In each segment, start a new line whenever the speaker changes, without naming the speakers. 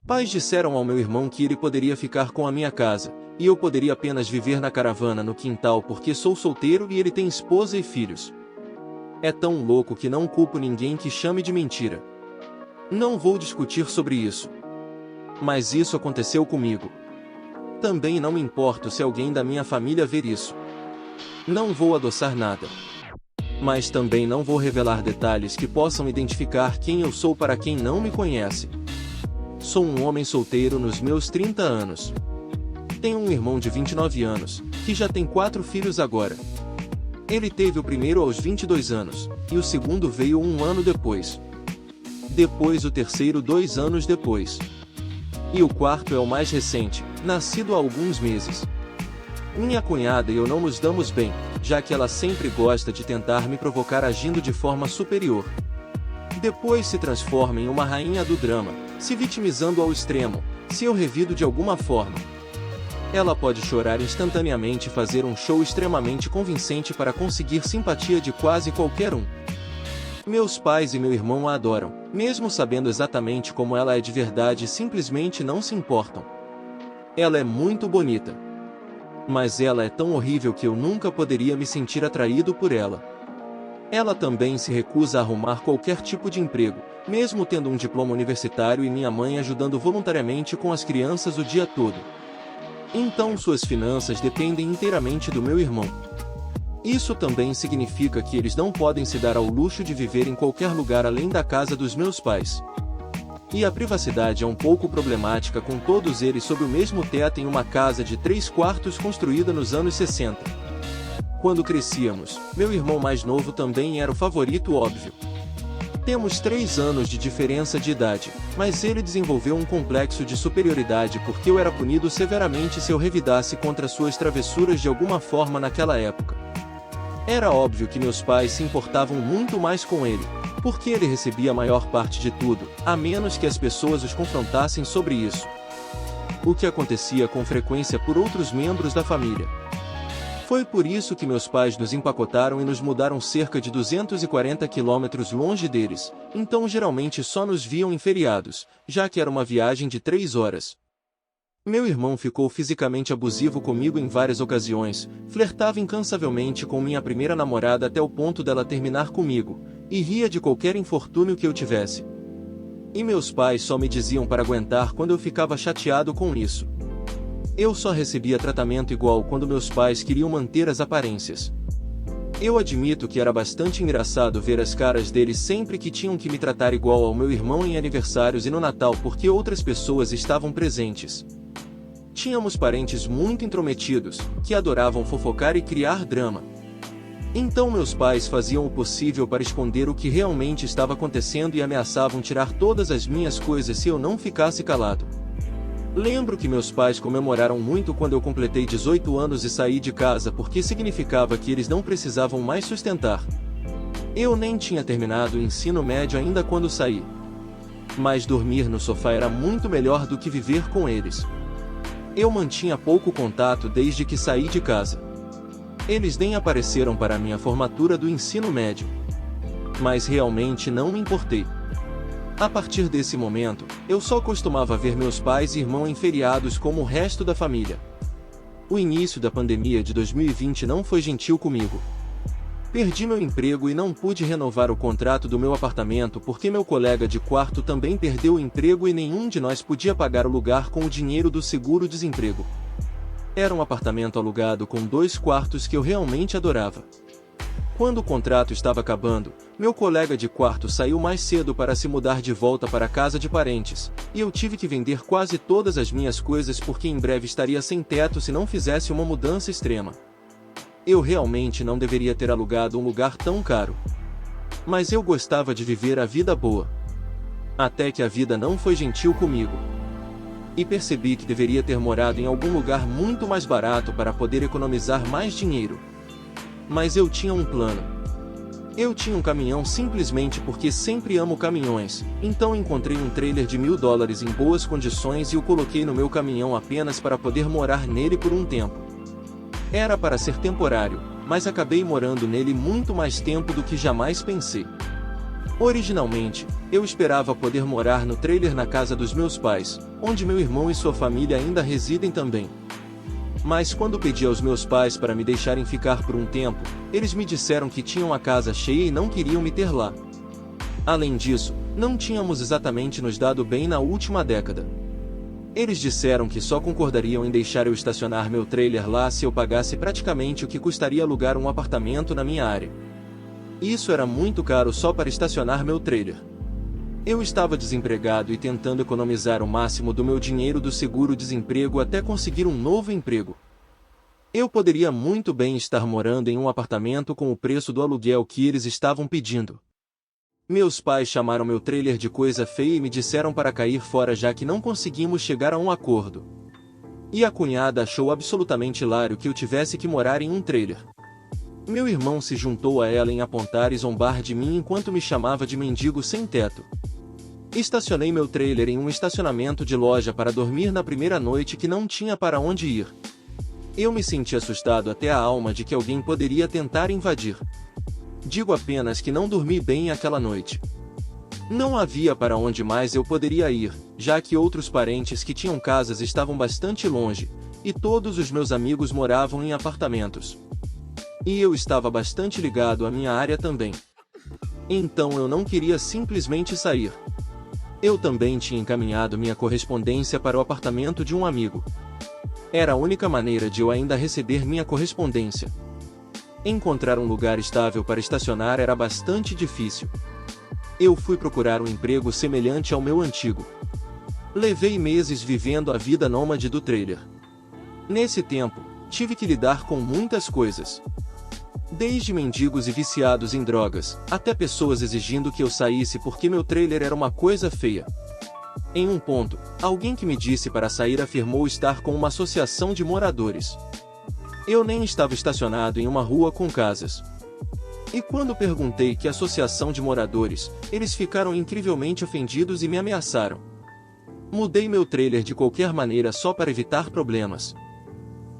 Pais disseram ao meu irmão que ele poderia ficar com a minha casa, e eu poderia apenas viver na caravana no quintal porque sou solteiro e ele tem esposa e filhos. É tão louco que não culpo ninguém que chame de mentira. Não vou discutir sobre isso. Mas isso aconteceu comigo. Também não me importo se alguém da minha família ver isso. Não vou adoçar nada. Mas também não vou revelar detalhes que possam identificar quem eu sou para quem não me conhece. Sou um homem solteiro nos meus 30 anos. Tenho um irmão de 29 anos, que já tem 4 filhos agora. Ele teve o primeiro aos 22 anos, e o segundo veio um ano depois. Depois o terceiro 2 anos depois. E o quarto é o mais recente, nascido há alguns meses. Minha cunhada e eu não nos damos bem, já que ela sempre gosta de tentar me provocar agindo de forma superior. Depois se transforma em uma rainha do drama, se vitimizando ao extremo, se eu revido de alguma forma. Ela pode chorar instantaneamente e fazer um show extremamente convincente para conseguir simpatia de quase qualquer um. Meus pais e meu irmão a adoram, mesmo sabendo exatamente como ela é de verdade e simplesmente não se importam. Ela é muito bonita. Mas ela é tão horrível que eu nunca poderia me sentir atraído por ela. Ela também se recusa a arrumar qualquer tipo de emprego, mesmo tendo um diploma universitário e minha mãe ajudando voluntariamente com as crianças o dia todo. Então suas finanças dependem inteiramente do meu irmão. Isso também significa que eles não podem se dar ao luxo de viver em qualquer lugar além da casa dos meus pais. E a privacidade é um pouco problemática com todos eles sob o mesmo teto em uma casa de 3 quartos construída nos anos 60. Quando crescíamos, meu irmão mais novo também era o favorito óbvio. Temos 3 anos de diferença de idade, mas ele desenvolveu um complexo de superioridade porque eu era punido severamente se eu revidasse contra suas travessuras de alguma forma naquela época. Era óbvio que meus pais se importavam muito mais com ele, porque ele recebia a maior parte de tudo, a menos que as pessoas os confrontassem sobre isso. O que acontecia com frequência por outros membros da família. Foi por isso que meus pais nos empacotaram e nos mudaram cerca de 240 quilômetros longe deles, então geralmente só nos viam em feriados, já que era uma viagem de 3 horas. Meu irmão ficou fisicamente abusivo comigo em várias ocasiões, flertava incansavelmente com minha primeira namorada até o ponto dela terminar comigo, e ria de qualquer infortúnio que eu tivesse. E meus pais só me diziam para aguentar quando eu ficava chateado com isso. Eu só recebia tratamento igual quando meus pais queriam manter as aparências. Eu admito que era bastante engraçado ver as caras deles sempre que tinham que me tratar igual ao meu irmão em aniversários e no Natal porque outras pessoas estavam presentes. Tínhamos parentes muito intrometidos, que adoravam fofocar e criar drama. Então meus pais faziam o possível para esconder o que realmente estava acontecendo e ameaçavam tirar todas as minhas coisas se eu não ficasse calado. Lembro que meus pais comemoraram muito quando eu completei 18 anos e saí de casa porque significava que eles não precisavam mais sustentar. Eu nem tinha terminado o ensino médio ainda quando saí. Mas dormir no sofá era muito melhor do que viver com eles. Eu mantinha pouco contato desde que saí de casa. Eles nem apareceram para minha formatura do ensino médio. Mas realmente não me importei. A partir desse momento, eu só costumava ver meus pais e irmão em feriados como o resto da família. O início da pandemia de 2020 não foi gentil comigo. Perdi meu emprego e não pude renovar o contrato do meu apartamento porque meu colega de quarto também perdeu o emprego e nenhum de nós podia pagar o lugar com o dinheiro do seguro-desemprego. Era um apartamento alugado com 2 quartos que eu realmente adorava. Quando o contrato estava acabando, meu colega de quarto saiu mais cedo para se mudar de volta para a casa de parentes, e eu tive que vender quase todas as minhas coisas porque em breve estaria sem teto se não fizesse uma mudança extrema. Eu realmente não deveria ter alugado um lugar tão caro. Mas eu gostava de viver a vida boa. Até que a vida não foi gentil comigo. E percebi que deveria ter morado em algum lugar muito mais barato para poder economizar mais dinheiro. Mas eu tinha um plano. Eu tinha um caminhão simplesmente porque sempre amo caminhões, então encontrei um trailer de $1000 em boas condições e o coloquei no meu caminhão apenas para poder morar nele por um tempo. Era para ser temporário, mas acabei morando nele muito mais tempo do que jamais pensei. Originalmente, eu esperava poder morar no trailer na casa dos meus pais, onde meu irmão e sua família ainda residem também. Mas quando pedi aos meus pais para me deixarem ficar por um tempo, eles me disseram que tinham a casa cheia e não queriam me ter lá. Além disso, não tínhamos exatamente nos dado bem na última década. Eles disseram que só concordariam em deixar eu estacionar meu trailer lá se eu pagasse praticamente o que custaria alugar um apartamento na minha área. Isso era muito caro só para estacionar meu trailer. Eu estava desempregado e tentando economizar o máximo do meu dinheiro do seguro-desemprego até conseguir um novo emprego. Eu poderia muito bem estar morando em um apartamento com o preço do aluguel que eles estavam pedindo. Meus pais chamaram meu trailer de coisa feia e me disseram para cair fora já que não conseguimos chegar a um acordo. E a cunhada achou absolutamente hilário que eu tivesse que morar em um trailer. Meu irmão se juntou a ela em apontar e zombar de mim enquanto me chamava de mendigo sem teto. Estacionei meu trailer em um estacionamento de loja para dormir na primeira noite que não tinha para onde ir. Eu me senti assustado até a alma de que alguém poderia tentar invadir. Digo apenas que não dormi bem aquela noite. Não havia para onde mais eu poderia ir, já que outros parentes que tinham casas estavam bastante longe, e todos os meus amigos moravam em apartamentos. E eu estava bastante ligado à minha área também. Então eu não queria simplesmente sair. Eu também tinha encaminhado minha correspondência para o apartamento de um amigo. Era a única maneira de eu ainda receber minha correspondência. Encontrar um lugar estável para estacionar era bastante difícil. Eu fui procurar um emprego semelhante ao meu antigo. Levei meses vivendo a vida nômade do trailer. Nesse tempo, tive que lidar com muitas coisas. Desde mendigos e viciados em drogas, até pessoas exigindo que eu saísse porque meu trailer era uma coisa feia. Em um ponto, alguém que me disse para sair afirmou estar com uma associação de moradores. Eu nem estava estacionado em uma rua com casas. E quando perguntei que associação de moradores, eles ficaram incrivelmente ofendidos e me ameaçaram. Mudei meu trailer de qualquer maneira só para evitar problemas.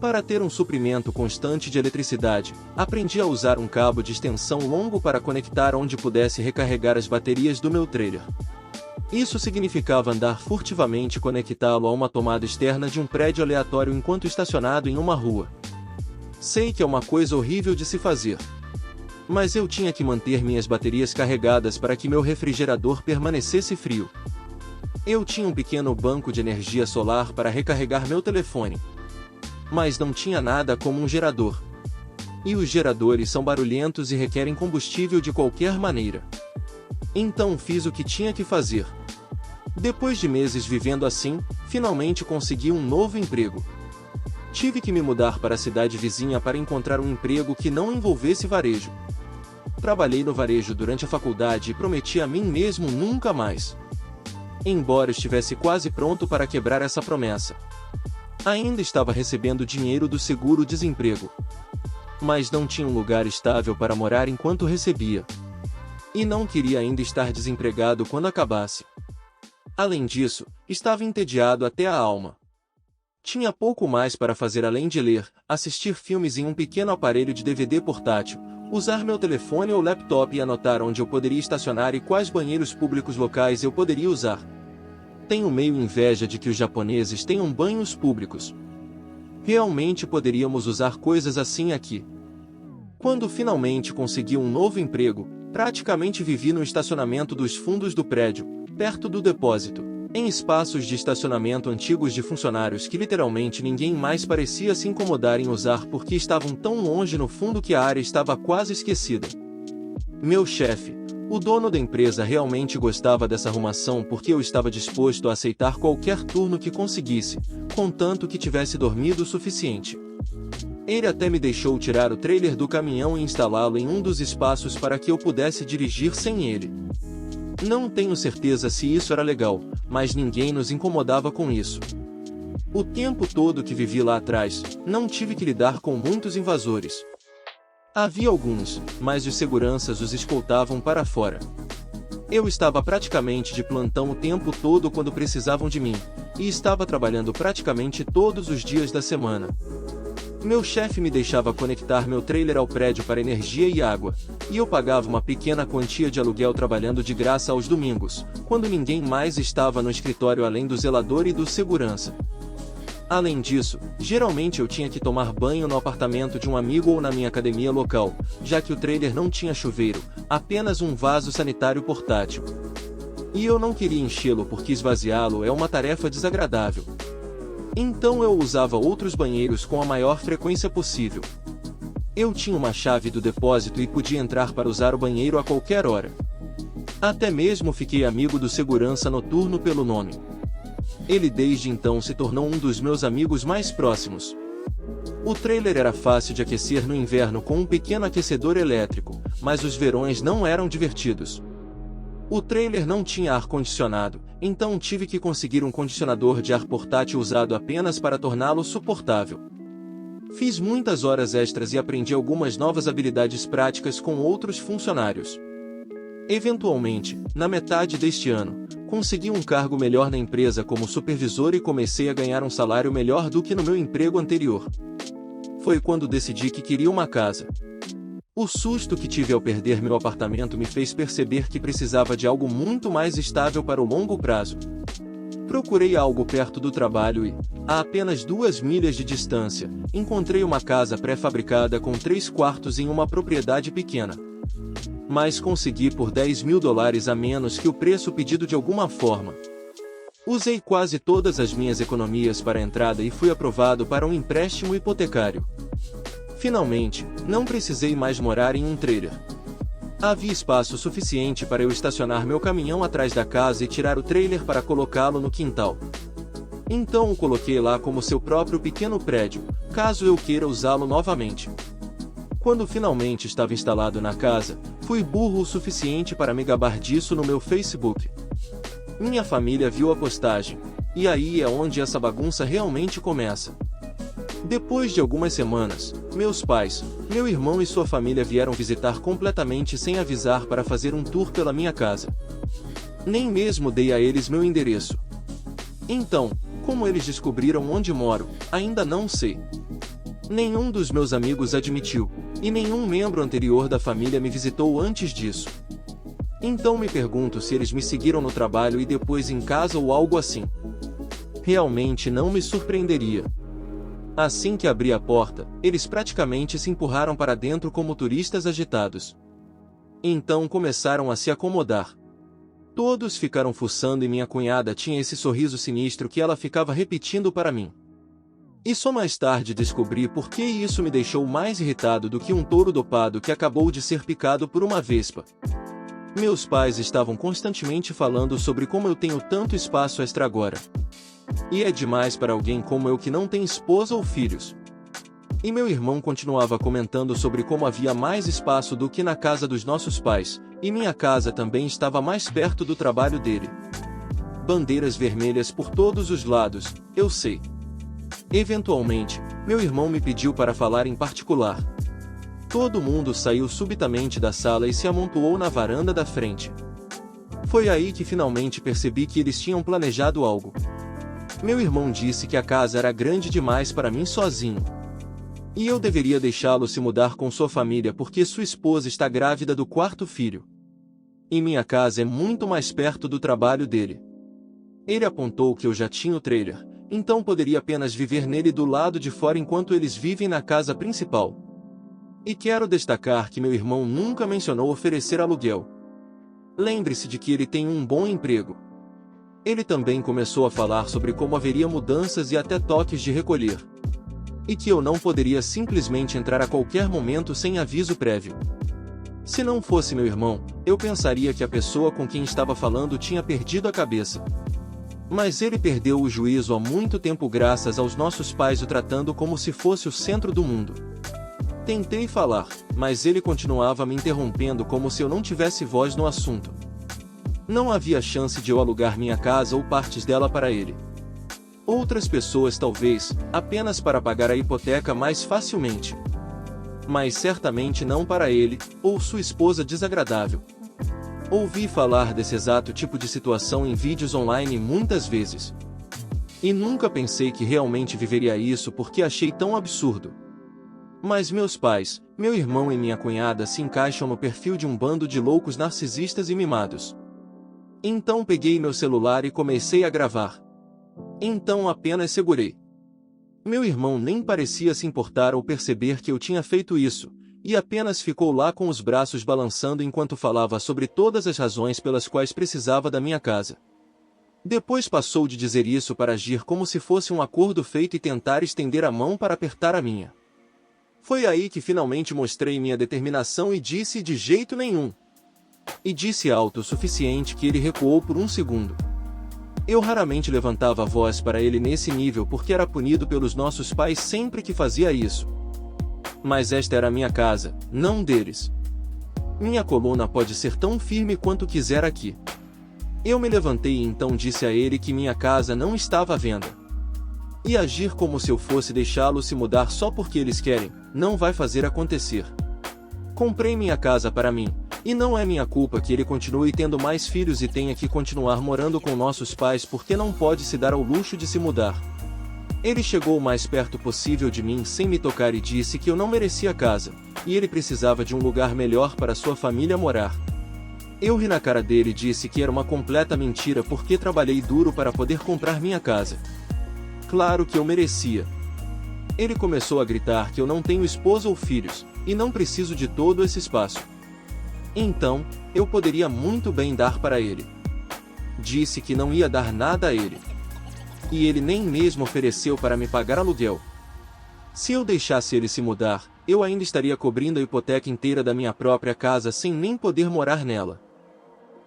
Para ter um suprimento constante de eletricidade, aprendi a usar um cabo de extensão longo para conectar onde pudesse recarregar as baterias do meu trailer. Isso significava andar furtivamente e conectá-lo a uma tomada externa de um prédio aleatório enquanto estacionado em uma rua. Sei que é uma coisa horrível de se fazer. Mas eu tinha que manter minhas baterias carregadas para que meu refrigerador permanecesse frio. Eu tinha um pequeno banco de energia solar para recarregar meu telefone. Mas não tinha nada como um gerador. E os geradores são barulhentos e requerem combustível de qualquer maneira. Então fiz o que tinha que fazer. Depois de meses vivendo assim, finalmente consegui um novo emprego. Tive que me mudar para a cidade vizinha para encontrar um emprego que não envolvesse varejo. Trabalhei no varejo durante a faculdade e prometi a mim mesmo nunca mais. Embora estivesse quase pronto para quebrar essa promessa. Ainda estava recebendo dinheiro do seguro-desemprego. Mas não tinha um lugar estável para morar enquanto recebia. E não queria ainda estar desempregado quando acabasse. Além disso, estava entediado até a alma. Tinha pouco mais para fazer além de ler, assistir filmes em um pequeno aparelho de DVD portátil, usar meu telefone ou laptop e anotar onde eu poderia estacionar e quais banheiros públicos locais eu poderia usar. Tenho meio inveja de que os japoneses tenham banhos públicos. Realmente poderíamos usar coisas assim aqui. Quando finalmente consegui um novo emprego, praticamente vivi no estacionamento dos fundos do prédio, perto do depósito, em espaços de estacionamento antigos de funcionários que literalmente ninguém mais parecia se incomodar em usar porque estavam tão longe no fundo que a área estava quase esquecida. Meu chefe, o dono da empresa, realmente gostava dessa arrumação porque eu estava disposto a aceitar qualquer turno que conseguisse, contanto que tivesse dormido o suficiente. Ele até me deixou tirar o trailer do caminhão e instalá-lo em um dos espaços para que eu pudesse dirigir sem ele. Não tenho certeza se isso era legal, mas ninguém nos incomodava com isso. O tempo todo que vivi lá atrás, não tive que lidar com muitos invasores. Havia alguns, mas os seguranças os escoltavam para fora. Eu estava praticamente de plantão o tempo todo quando precisavam de mim, e estava trabalhando praticamente todos os dias da semana. Meu chefe me deixava conectar meu trailer ao prédio para energia e água, e eu pagava uma pequena quantia de aluguel trabalhando de graça aos domingos, quando ninguém mais estava no escritório além do zelador e do segurança. Além disso, geralmente eu tinha que tomar banho no apartamento de um amigo ou na minha academia local, já que o trailer não tinha chuveiro, apenas um vaso sanitário portátil. E eu não queria enchê-lo porque esvaziá-lo é uma tarefa desagradável. Então eu usava outros banheiros com a maior frequência possível. Eu tinha uma chave do depósito e podia entrar para usar o banheiro a qualquer hora. Até mesmo fiquei amigo do segurança noturno pelo nome. Ele desde então se tornou um dos meus amigos mais próximos. O trailer era fácil de aquecer no inverno com um pequeno aquecedor elétrico, mas os verões não eram divertidos. O trailer não tinha ar-condicionado, então tive que conseguir um condicionador de ar portátil usado apenas para torná-lo suportável. Fiz muitas horas extras e aprendi algumas novas habilidades práticas com outros funcionários. Eventualmente, na metade deste ano, consegui um cargo melhor na empresa como supervisor e comecei a ganhar um salário melhor do que no meu emprego anterior. Foi quando decidi que queria uma casa. O susto que tive ao perder meu apartamento me fez perceber que precisava de algo muito mais estável para o longo prazo. Procurei algo perto do trabalho e, a apenas 2 milhas de distância, encontrei uma casa pré-fabricada com 3 quartos em uma propriedade pequena. Mas consegui por $10.000 a menos que o preço pedido de alguma forma. Usei quase todas as minhas economias para a entrada e fui aprovado para um empréstimo hipotecário. Finalmente, não precisei mais morar em um trailer. Havia espaço suficiente para eu estacionar meu caminhão atrás da casa e tirar o trailer para colocá-lo no quintal. Então o coloquei lá como seu próprio pequeno prédio, caso eu queira usá-lo novamente. Quando finalmente estava instalado na casa, fui burro o suficiente para me gabar disso no meu Facebook. Minha família viu a postagem, e aí é onde essa bagunça realmente começa. Depois de algumas semanas, meus pais, meu irmão e sua família vieram visitar completamente sem avisar para fazer um tour pela minha casa. Nem mesmo dei a eles meu endereço. Então, como eles descobriram onde moro, ainda não sei. Nenhum dos meus amigos admitiu, e nenhum membro anterior da família me visitou antes disso. Então me pergunto se eles me seguiram no trabalho e depois em casa ou algo assim. Realmente não me surpreenderia. Assim que abri a porta, eles praticamente se empurraram para dentro como turistas agitados. Então começaram a se acomodar. Todos ficaram fuçando e minha cunhada tinha esse sorriso sinistro que ela ficava repetindo para mim. E só mais tarde descobri por que isso me deixou mais irritado do que um touro dopado que acabou de ser picado por uma vespa. Meus pais estavam constantemente falando sobre como eu tenho tanto espaço extra agora. E é demais para alguém como eu que não tem esposa ou filhos. E meu irmão continuava comentando sobre como havia mais espaço do que na casa dos nossos pais, e minha casa também estava mais perto do trabalho dele. Bandeiras vermelhas por todos os lados, eu sei. Eventualmente, meu irmão me pediu para falar em particular. Todo mundo saiu subitamente da sala e se amontoou na varanda da frente. Foi aí que finalmente percebi que eles tinham planejado algo. Meu irmão disse que a casa era grande demais para mim sozinho. E eu deveria deixá-lo se mudar com sua família porque sua esposa está grávida do 4º filho. E minha casa é muito mais perto do trabalho dele. Ele apontou que eu já tinha o trailer, então poderia apenas viver nele do lado de fora enquanto eles vivem na casa principal. E quero destacar que meu irmão nunca mencionou oferecer aluguel. Lembre-se de que ele tem um bom emprego. Ele também começou a falar sobre como haveria mudanças e até toques de recolher. E que eu não poderia simplesmente entrar a qualquer momento sem aviso prévio. Se não fosse meu irmão, eu pensaria que a pessoa com quem estava falando tinha perdido a cabeça. Mas ele perdeu o juízo há muito tempo graças aos nossos pais o tratando como se fosse o centro do mundo. Tentei falar, mas ele continuava me interrompendo como se eu não tivesse voz no assunto. Não havia chance de eu alugar minha casa ou partes dela para ele. Outras pessoas talvez, apenas para pagar a hipoteca mais facilmente. Mas certamente não para ele, ou sua esposa desagradável. Ouvi falar desse exato tipo de situação em vídeos online muitas vezes. E nunca pensei que realmente viveria isso porque achei tão absurdo. Mas meus pais, meu irmão e minha cunhada se encaixam no perfil de um bando de loucos narcisistas e mimados. Então peguei meu celular e comecei a gravar. Então apenas segurei. Meu irmão nem parecia se importar ou perceber que eu tinha feito isso, e apenas ficou lá com os braços balançando enquanto falava sobre todas as razões pelas quais precisava da minha casa. Depois passou de dizer isso para agir como se fosse um acordo feito e tentar estender a mão para apertar a minha. Foi aí que finalmente mostrei minha determinação e disse de jeito nenhum. E disse alto o suficiente que ele recuou por um segundo. Eu raramente levantava a voz para ele nesse nível porque era punido pelos nossos pais sempre que fazia isso. Mas esta era minha casa, não deles. Minha coluna pode ser tão firme quanto quiser aqui. Eu me levantei e então disse a ele que minha casa não estava à venda. E agir como se eu fosse deixá-lo se mudar só porque eles querem, não vai fazer acontecer. Comprei minha casa para mim. E não é minha culpa que ele continue tendo mais filhos e tenha que continuar morando com nossos pais porque não pode se dar ao luxo de se mudar. Ele chegou o mais perto possível de mim sem me tocar e disse que eu não merecia casa, e ele precisava de um lugar melhor para sua família morar. Eu ri na cara dele e disse que era uma completa mentira porque trabalhei duro para poder comprar minha casa. Claro que eu merecia. Ele começou a gritar que eu não tenho esposa ou filhos, e não preciso de todo esse espaço. Então, eu poderia muito bem dar para ele. Disse que não ia dar nada a ele. E ele nem mesmo ofereceu para me pagar aluguel. Se eu deixasse ele se mudar, eu ainda estaria cobrindo a hipoteca inteira da minha própria casa sem nem poder morar nela.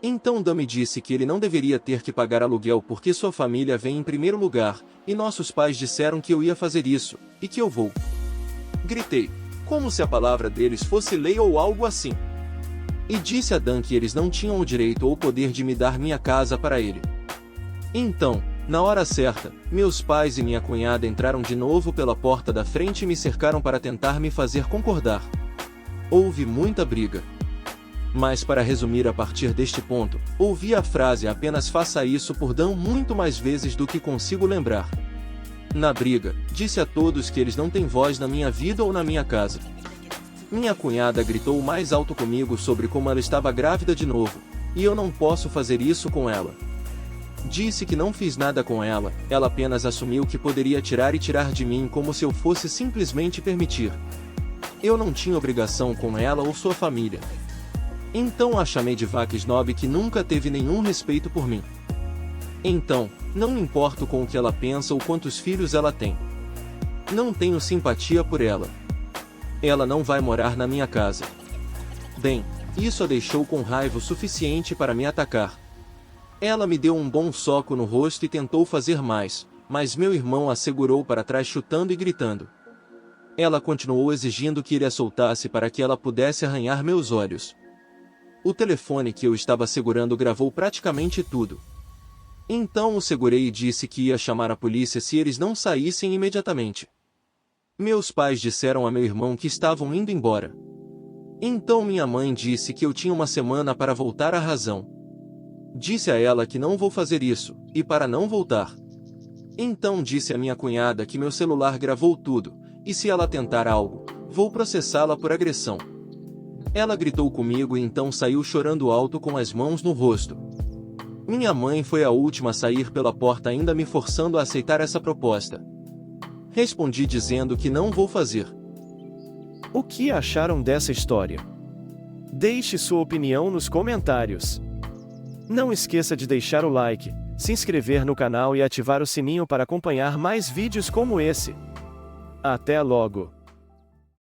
Então Dan me disse que ele não deveria ter que pagar aluguel porque sua família vem em primeiro lugar, e nossos pais disseram que eu ia fazer isso, e que eu vou. Gritei, como se a palavra deles fosse lei ou algo assim. E disse a Dan que eles não tinham o direito ou o poder de me dar minha casa para ele. Então, na hora certa, meus pais e minha cunhada entraram de novo pela porta da frente e me cercaram para tentar me fazer concordar. Houve muita briga. Mas para resumir a partir deste ponto, ouvi a frase apenas faça isso por Dan muito mais vezes do que consigo lembrar. Na briga, disse a todos que eles não têm voz na minha vida ou na minha casa. Minha cunhada gritou mais alto comigo sobre como ela estava grávida de novo, e eu não posso fazer isso com ela. Disse que não fiz nada com ela, ela apenas assumiu que poderia tirar e tirar de mim como se eu fosse simplesmente permitir. Eu não tinha obrigação com ela ou sua família. Então a chamei de vaca snob que nunca teve nenhum respeito por mim. Então, não me importo com o que ela pensa ou quantos filhos ela tem. Não tenho simpatia por ela. Ela não vai morar na minha casa. Bem, isso a deixou com raiva o suficiente para me atacar. Ela me deu um bom soco no rosto e tentou fazer mais, mas meu irmão a segurou para trás chutando e gritando. Ela continuou exigindo que ele a soltasse para que ela pudesse arranhar meus olhos. O telefone que eu estava segurando gravou praticamente tudo. Então o segurei e disse que ia chamar a polícia se eles não saíssem imediatamente. Meus pais disseram a meu irmão que estavam indo embora. Então minha mãe disse que eu tinha uma semana para voltar à razão. Disse a ela que não vou fazer isso, e para não voltar. Então disse a minha cunhada que meu celular gravou tudo, e se ela tentar algo, vou processá-la por agressão. Ela gritou comigo e então saiu chorando alto com as mãos no rosto. Minha mãe foi a última a sair pela porta ainda me forçando a aceitar essa proposta. Respondi dizendo que não vou fazer.
O que acharam dessa história? Deixe sua opinião nos comentários. Não esqueça de deixar o like, se inscrever no canal e ativar o sininho para acompanhar mais vídeos como esse. Até logo!